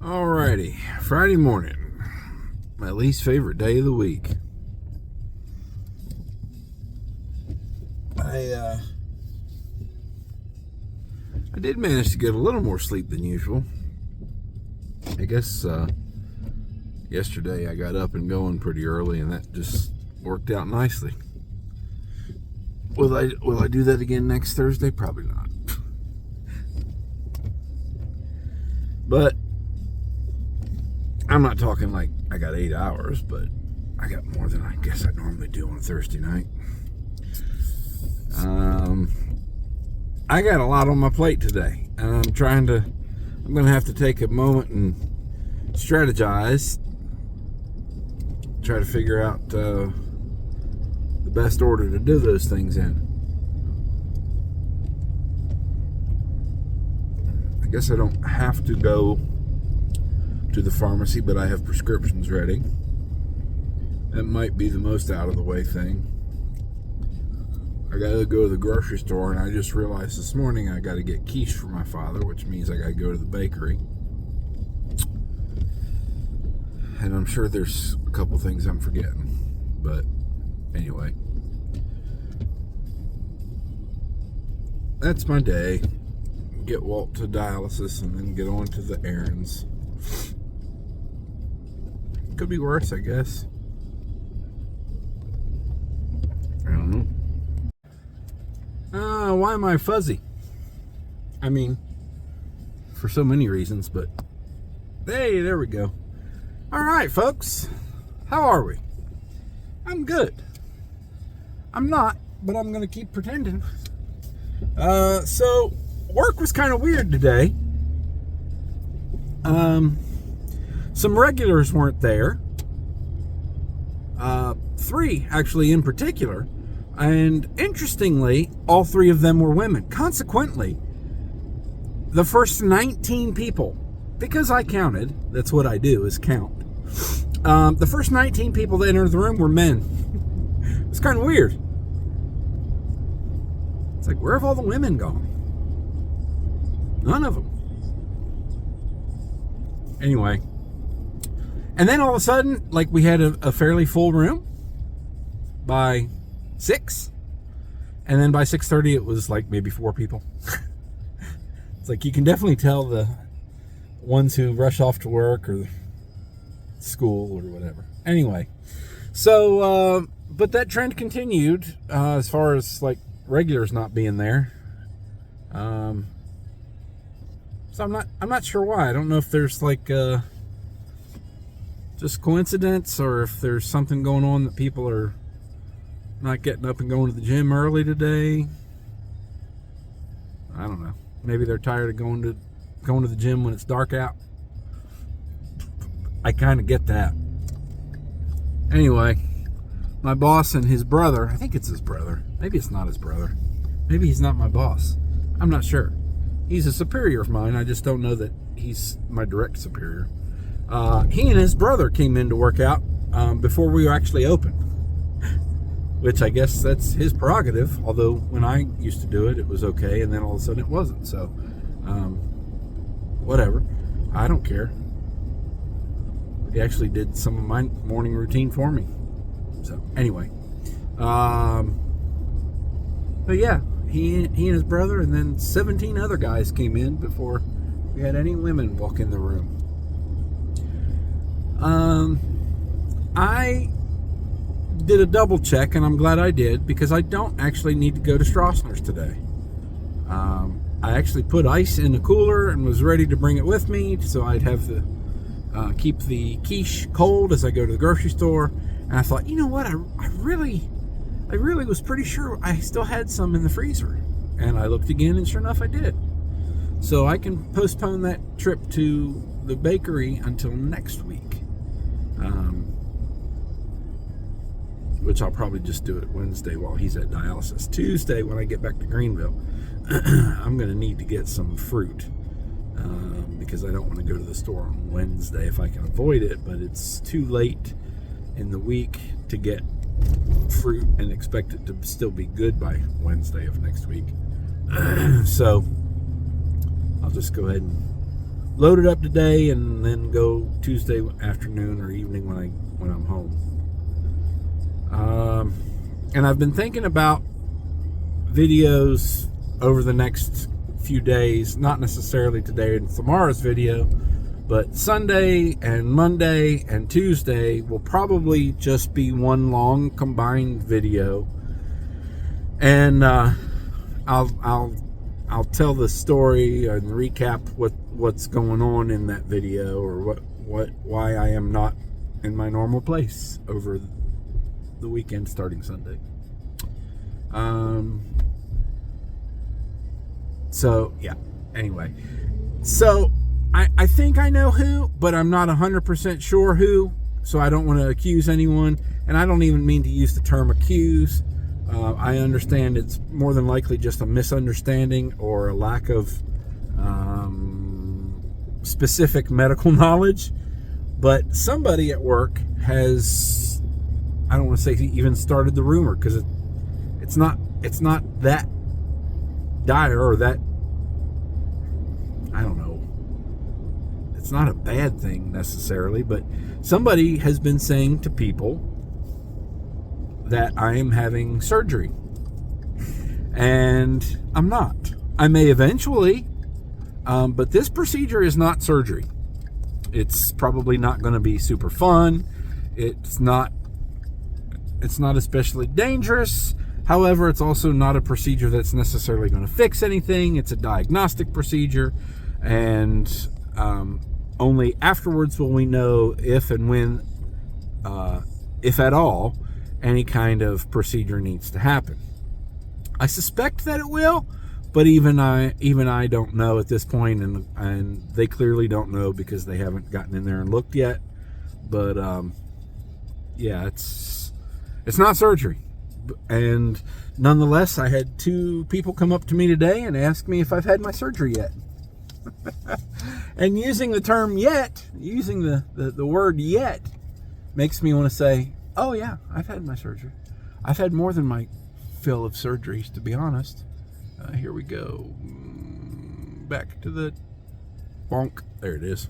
Alrighty, Friday morning, my least favorite day of the week. I did manage to get a little more sleep than usual. I guess yesterday I got up and going pretty early, and that just worked out nicely. Will I do that again next Thursday? Probably not. But I'm not talking like I got 8 hours, but I got more than I guess I normally do on Thursday night. I got a lot on my plate today, and I'm going to have to take a moment and strategize, try to figure out the best order to do those things in. I guess I don't have to go to the pharmacy, but I have prescriptions ready. That might be the most out of the way thing. I gotta go to the grocery store, and I just realized this morning I gotta get quiche for my father, which means I gotta go to the bakery. And I'm sure there's a couple things I'm forgetting, but anyway, that's my day. Get Walt to dialysis and then get on to the errands. Could be worse, I guess. I don't know. Why am I fuzzy? I mean, for so many reasons, but hey, there we go. All right, folks. How are we? I'm good. I'm not, but I'm going to keep pretending. So, work was kind of weird today. Some regulars weren't there. 3, actually, in particular. And interestingly, all 3 of them were women. Consequently, the first 19 people, because I counted, that's what I do, is count. The first 19 people that entered the room were men. It's kind of weird. It's like, where have all the women gone? None of them. Anyway. And then all of a sudden, like, we had a fairly full room by 6, and then by 6:30 it was like maybe 4 people. It's like you can definitely tell the ones who rush off to work or school or whatever. Anyway, so but that trend continued as far as like regulars not being there. So I'm not sure why. I don't know if there's like just coincidence or if there's something going on that people are not getting up and going to the gym early today. I don't know. Maybe they're tired of going to the gym when it's dark out. I kind of get that. Anyway, my boss and his brother, I think it's his brother. Maybe it's not his brother. Maybe he's not my boss. I'm not sure. He's a superior of mine. I just don't know that he's my direct superior. He and his brother came in to work out before we were actually open. Which I guess that's his prerogative, although when I used to do it, it was okay, and then all of a sudden it wasn't. So, whatever. I don't care. He actually did some of my morning routine for me. So, anyway. But yeah, he and his brother, and then 17 other guys came in before we had any women walk in the room. I did a double check, and I'm glad I did, because I don't actually need to go to Stroessner's today. I actually put ice in the cooler and was ready to bring it with me, so I'd have to keep the quiche cold as I go to the grocery store. And I thought, you know what, I really was pretty sure I still had some in the freezer. And I looked again, and sure enough, I did. So I can postpone that trip to the bakery until next week. Which I'll probably just do it Wednesday while he's at dialysis. Tuesday, when I get back to Greenville, I'm going to need to get some fruit because I don't want to go to the store on Wednesday if I can avoid it, but it's too late in the week to get fruit and expect it to still be good by Wednesday of next week. So I'll just go ahead and load it up today and then go Tuesday afternoon or evening when I'm home. And I've been thinking about videos over the next few days, not necessarily today and tomorrow's video, but Sunday and Monday and Tuesday will probably just be one long combined video, and I'll tell the story and recap what's going on in that video, or why I am not in my normal place over the weekend starting Sunday. So yeah, anyway, so I think I know who, but I'm not 100% sure who, so I don't want to accuse anyone, and I don't even mean to use the term accuse. I understand it's more than likely just a misunderstanding or a lack of specific medical knowledge, but somebody at work has, I don't want to say even started the rumor, because it's not that dire or that, I don't know, it's not a bad thing necessarily, but somebody has been saying to people that I am having surgery, and I'm not. I may eventually, but this procedure is not surgery. It's probably not going to be super fun. It's not especially dangerous. However, it's also not a procedure that's necessarily going to fix anything. It's a diagnostic procedure, and only afterwards will we know if and when, if at all, any kind of procedure needs to happen. I suspect that it will, but even I don't know at this point, and they clearly don't know because they haven't gotten in there and looked yet. But yeah, it's not surgery. And nonetheless, I had 2 people come up to me today and ask me if I've had my surgery yet. And using the term yet, using the word yet, makes me want to say, oh yeah, I've had my surgery. I've had more than my fill of surgeries, to be honest. Here we go. Back to the bonk. There it is.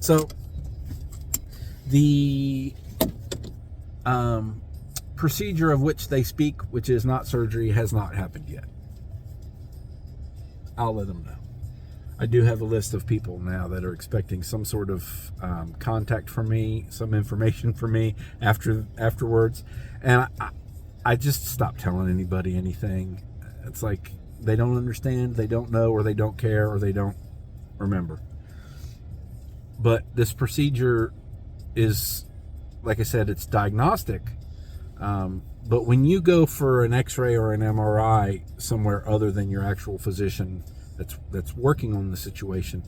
So the procedure of which they speak, which is not surgery, has not happened yet. I'll let them know. I do have a list of people now that are expecting some sort of contact from me, some information from me afterwards, and I just stopped telling anybody anything. It's like they don't understand, they don't know, or they don't care, or they don't remember. But this procedure is, like I said, it's diagnostic. But when you go for an X-ray or an MRI somewhere other than your actual physician that's working on the situation,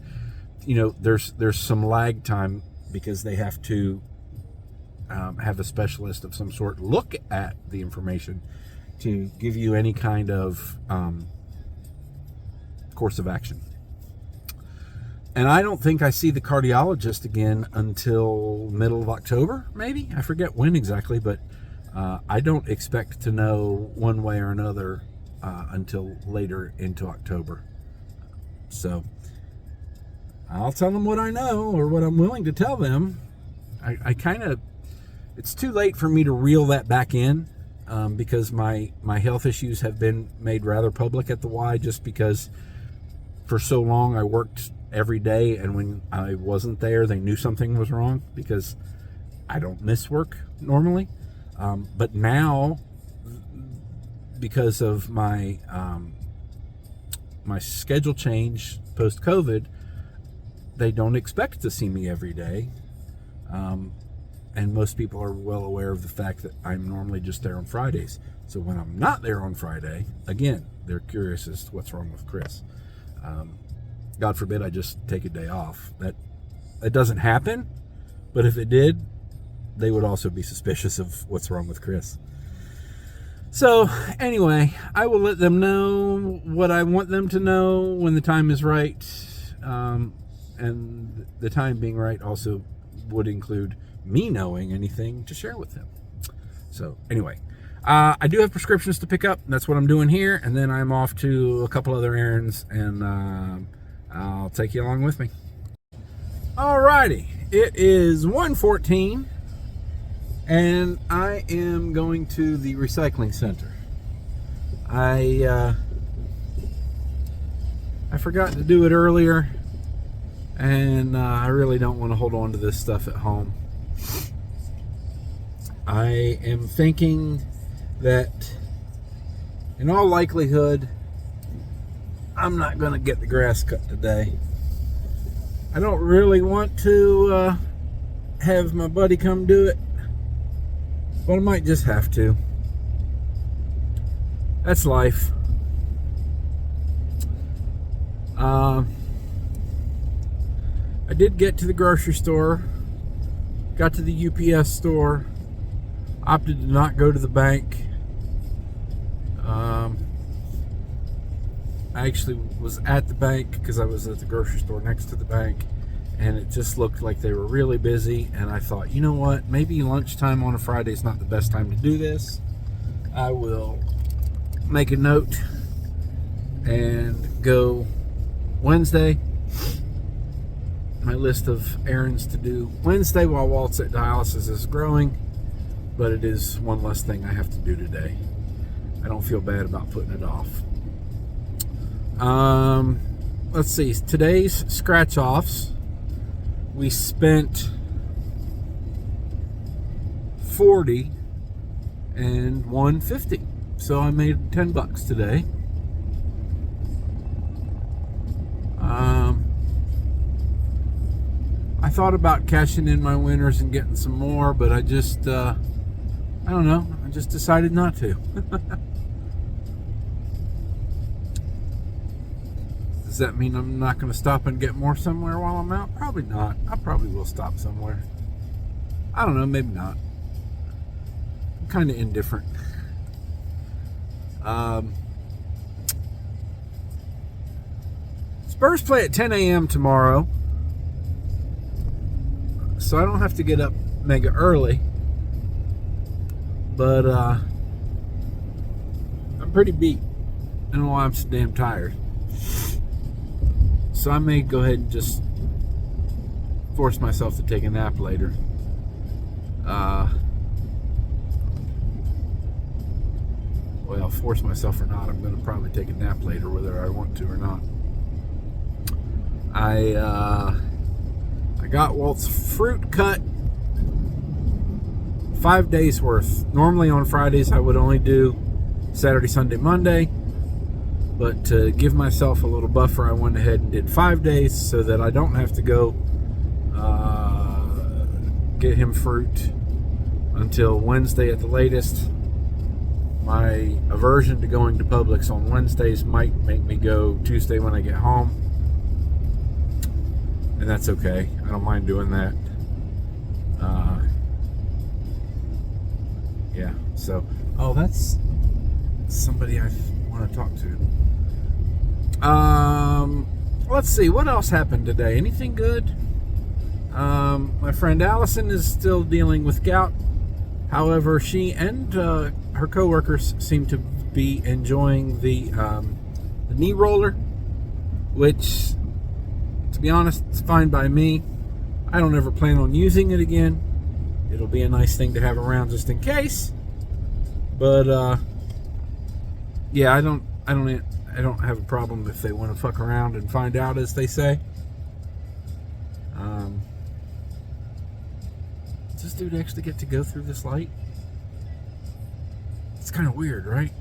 you know, there's some lag time, because they have to have a specialist of some sort look at the information to give you any kind of course of action. And I don't think I see the cardiologist again until middle of October, maybe. I forget when exactly, but I don't expect to know one way or another until later into October. So I'll tell them what I know, or what I'm willing to tell them. I kind of, it's too late for me to reel that back in, because my health issues have been made rather public at the Y, just because for so long I worked every day, and when I wasn't there, they knew something was wrong, because I don't miss work normally. But now, because of my my schedule change post-COVID, they don't expect to see me every day. And most people are well aware of the fact that I'm normally just there on Fridays. So when I'm not there on Friday, again, they're curious as to what's wrong with Chris. God forbid I just take a day off. That doesn't happen, but if it did, they would also be suspicious of what's wrong with Chris. So anyway, I will let them know what I want them to know when the time is right. And the time being right also would include me knowing anything to share with them. So anyway, I do have prescriptions to pick up. That's what I'm doing here. And then I'm off to a couple other errands, and I'll take you along with me. Alrighty, it is 1:14 and I am going to the recycling center. I forgot to do it earlier, and I really don't want to hold on to this stuff at home. I am thinking that in all likelihood I'm not going to get the grass cut today. I don't really want to have my buddy come do it, but I might just have to. That's life. I did get to the grocery store, got to the UPS store, opted to not go to the bank. I actually was at the bank because I was at the grocery store next to the bank, and it just looked like they were really busy, and I thought, you know what, maybe lunchtime on a Friday is not the best time to do this. I will make a note and go Wednesday. My list of errands to do Wednesday while Walt's at dialysis is growing, but it is one less thing I have to do today. I don't feel bad about putting it off. Let's see, today's scratch offs, we spent $40 and $150, so I made $10 today. I thought about cashing in my winners and getting some more, but I just I don't know, I just decided not to. Does that mean I'm not going to stop and get more somewhere while I'm out? Probably not. I probably will stop somewhere. I don't know, maybe not. I'm kind of indifferent. Spurs play at 10 a.m. tomorrow, so I don't have to get up mega early. But I'm pretty beat. I don't know why I'm so damn tired. So I may go ahead and just force myself to take a nap later. Well, force myself or not, I'm going to probably take a nap later whether I want to or not. I got Walt's fruit cut 5 days worth. Normally on Fridays I would only do Saturday, Sunday, Monday. But to give myself a little buffer, I went ahead and did 5 days so that I don't have to go get him fruit until Wednesday at the latest. My aversion to going to Publix on Wednesdays might make me go Tuesday when I get home. And that's okay. I don't mind doing that. Yeah, so, oh, that's somebody I want to talk to. Let's see, what else happened today? Anything good? My friend Allison is still dealing with gout. However, she and her coworkers seem to be enjoying the knee roller, which, to be honest, it's fine by me. I don't ever plan on using it again. It'll be a nice thing to have around just in case. But yeah, I don't have a problem if they want to fuck around and find out, as they say. Does this dude actually get to go through this light? It's kind of weird, right?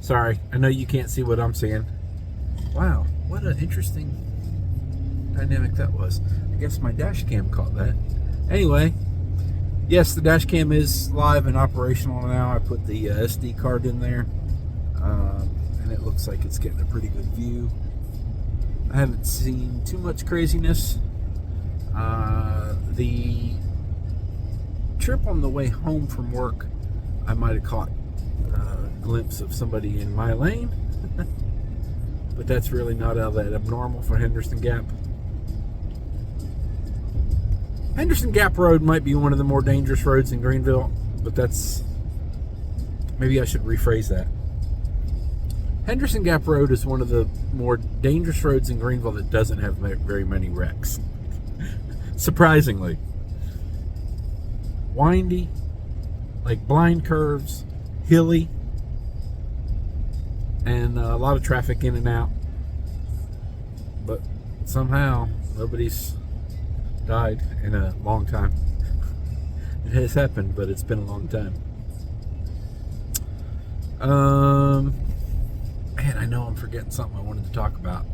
Sorry, I know you can't see what I'm seeing. Wow, what an interesting dynamic that was. I guess my dash cam caught that. Anyway, yes, the dash cam is live and operational now. I put the SD card in there, and it looks like it's getting a pretty good view. I haven't seen too much craziness. The trip on the way home from work, I might have caught a glimpse of somebody in my lane, but that's really not all that abnormal for Henderson Gap. Henderson Gap Road might be one of the more dangerous roads in Greenville, but that's, maybe I should rephrase that. Henderson Gap Road is one of the more dangerous roads in Greenville that doesn't have very many wrecks. Surprisingly. Windy, like blind curves, hilly, and a lot of traffic in and out. But somehow nobody's died in a long time. It has happened, but it's been a long time. Man, I know I'm forgetting something I wanted to talk about.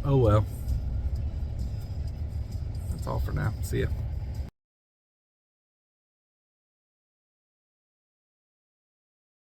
Oh well. That's all for now. See ya.